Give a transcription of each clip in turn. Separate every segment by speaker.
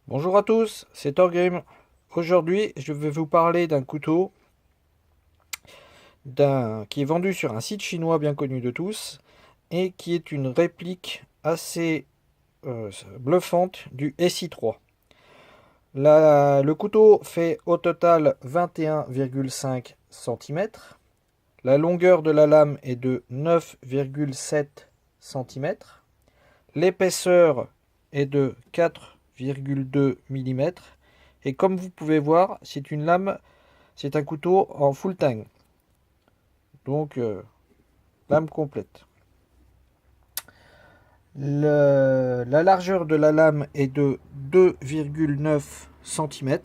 Speaker 1: Bonjour à tous, c'est Thorgrim. Aujourd'hui, je vais vous parler d'un couteau qui est vendu sur un site chinois bien connu de tous et qui est une réplique assez bluffante du SI3. Le couteau fait au total 21,5 cm. La longueur de la lame est de 9,7 cm. L'épaisseur est de 4,2 mm. Et comme vous pouvez voir, c'est un couteau en full tang. Donc, lame complète. La largeur de la lame est de 2,9 cm.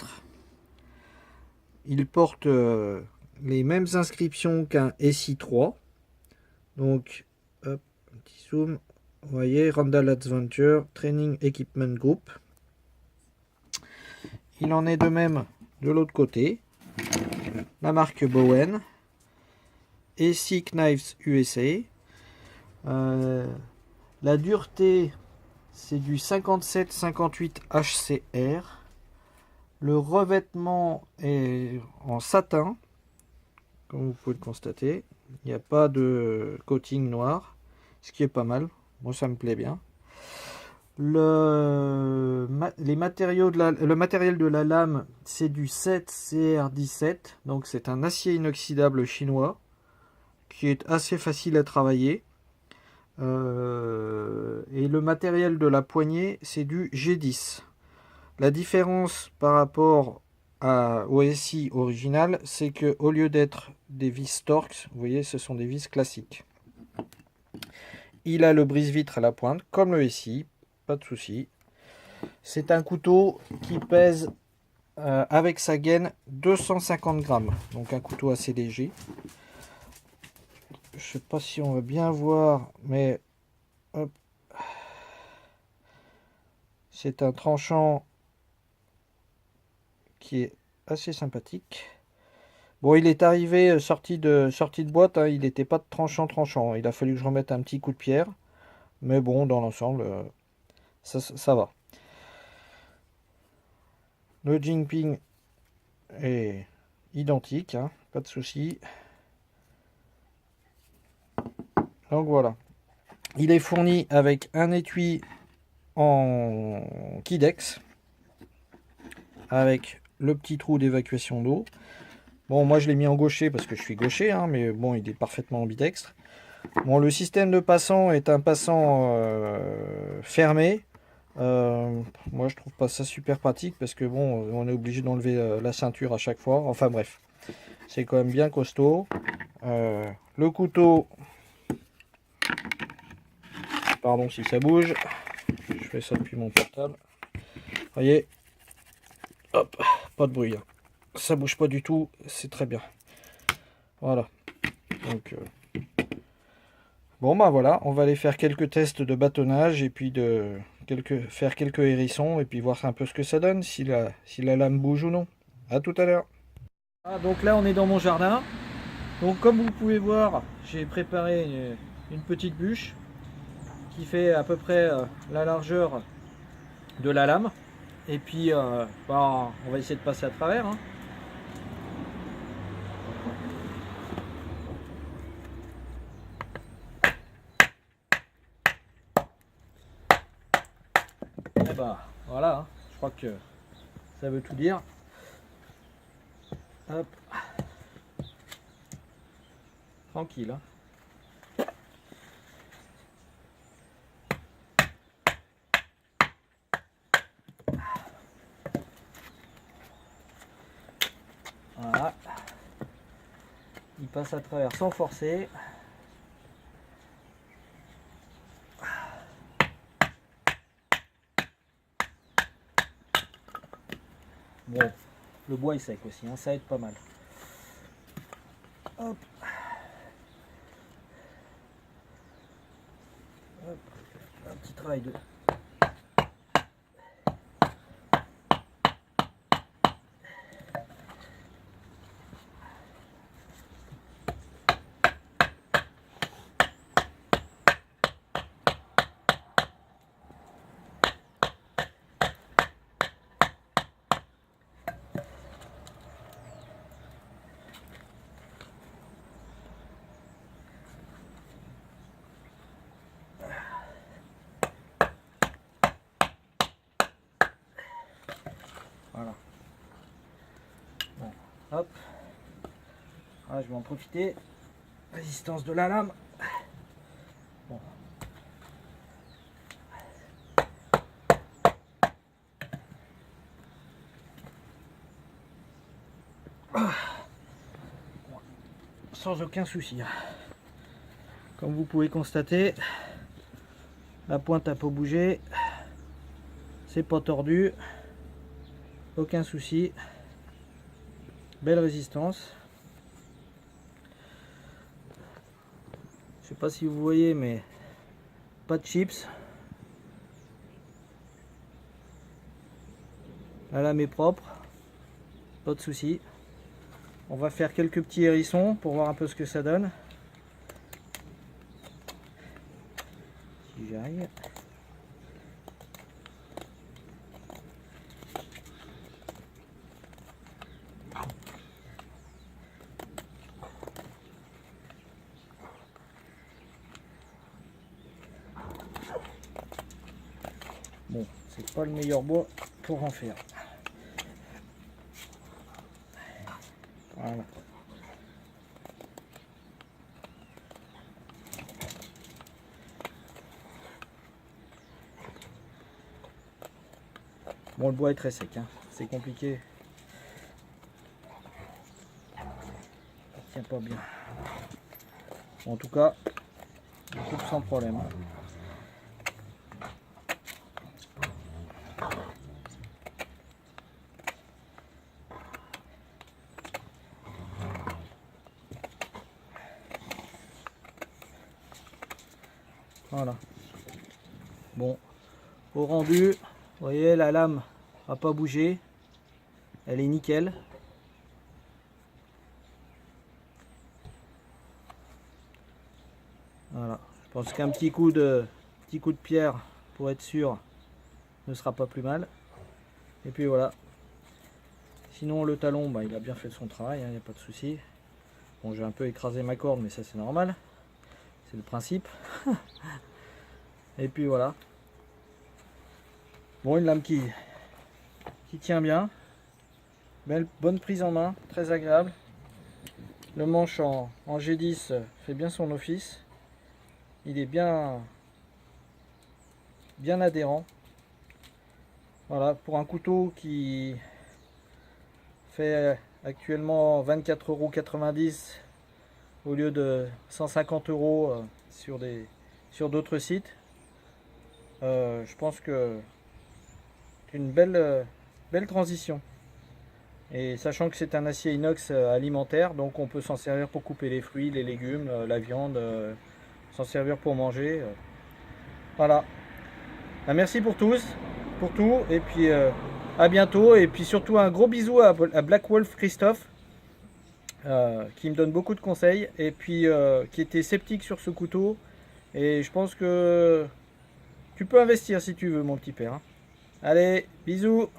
Speaker 1: Il porte les mêmes inscriptions qu'un SI3. Donc, hop, un petit zoom. Vous voyez, Randall Adventure Training Equipment Group. Il en est de même de l'autre côté. La marque Bowen. SI Knives USA. La dureté, c'est du 57-58 HCR. Le revêtement est en satin, comme vous pouvez le constater. Il n'y a pas de coating noir, ce qui est pas mal. Moi, ça me plaît bien. Le matériel de la lame, c'est du 7CR17. Donc, c'est un acier inoxydable chinois qui est assez facile à travailler. Et le matériel de la poignée, c'est du G10. La différence par rapport au SI original, c'est que au lieu d'être des vis Torx, vous voyez, ce sont des vis classiques. Il a le brise-vitre à la pointe, comme le SI, pas de souci. C'est un couteau qui pèse avec sa gaine 250 grammes, donc un couteau assez léger. Je sais pas si on va bien voir, mais hop. C'est un tranchant qui est assez sympathique. Bon, il est arrivé sorti de boîte, hein, il n'était pas de tranchant. Il a fallu que je remette un petit coup de pierre. Mais bon, dans l'ensemble, ça va. Le Jinping est identique, hein, pas de souci. Donc voilà. Il est fourni avec un étui en Kidex, avec le petit trou d'évacuation d'eau. Bon, moi je l'ai mis en gaucher parce que je suis gaucher, hein, mais bon, il est parfaitement ambidextre. Bon, le système de passant est un passant fermé. Moi, je trouve pas ça super pratique parce que bon, on est obligé d'enlever la ceinture à chaque fois. Enfin bref, c'est quand même bien costaud. Le couteau, pardon si ça bouge, je fais ça depuis mon portable. Vous voyez, hop, pas de bruit. Hein. Ça bouge pas du tout, c'est très bien. Voilà. Donc bon bah voilà, on va aller faire quelques tests de bâtonnage et puis faire quelques hérissons et puis voir un peu ce que ça donne, si la lame bouge ou non. A tout à l'heure. Ah, donc là on est dans mon jardin. Donc comme vous pouvez voir, j'ai préparé une petite bûche qui fait à peu près la largeur de la lame. Et puis bah, on va essayer de passer à travers. Hein. Et bah voilà, hein. Je crois que ça veut tout dire. Hop. Tranquille. Hein. Voilà. Il passe à travers sans forcer. Bon, le bois est sec aussi, hein, ça aide pas mal. Hop. Hop. Un petit travail de... Hop. Ah, je vais en profiter. Résistance de la lame. Bon. Sans aucun souci. Comme vous pouvez constater, la pointe a pas bougé. C'est pas tordu. Aucun souci. Belle résistance. Je sais pas si vous voyez, mais pas de chips. La lame est propre. Pas de souci. On va faire quelques petits hérissons pour voir un peu ce que ça donne. Si j'arrive. Bon, c'est pas le meilleur bois pour en faire. Voilà. Bon, le bois est très sec, hein. C'est compliqué. Ça tient pas bien. Bon, en tout cas, on coupe sans problème. Voilà. Bon, au rendu, vous voyez, la lame n'a pas bougé. Elle est nickel. Voilà. Je pense qu'un petit coup de pierre pour être sûr ne sera pas plus mal. Et puis voilà. Sinon le talon, bah, il a bien fait son travail, il n'y a pas de souci. Bon, j'ai un peu écrasé ma corde, mais ça c'est normal. C'est le principe. Et puis voilà. Bon, une lame qui tient bien. Belle, bonne prise en main, très agréable. Le manche en G10 fait bien son office. Il est bien adhérent. Voilà, pour un couteau qui fait actuellement 24,90 € au lieu de 150 € sur d'autres sites. Je pense que c'est une belle transition. Et sachant que c'est un acier inox alimentaire, donc on peut s'en servir pour couper les fruits, les légumes, la viande, s'en servir pour manger. Voilà. Merci pour tout, et puis à bientôt, et puis surtout un gros bisou à Black Wolf Christophe, qui me donne beaucoup de conseils, et puis qui était sceptique sur ce couteau, et je pense que tu peux investir si tu veux, mon petit père. Allez, bisous.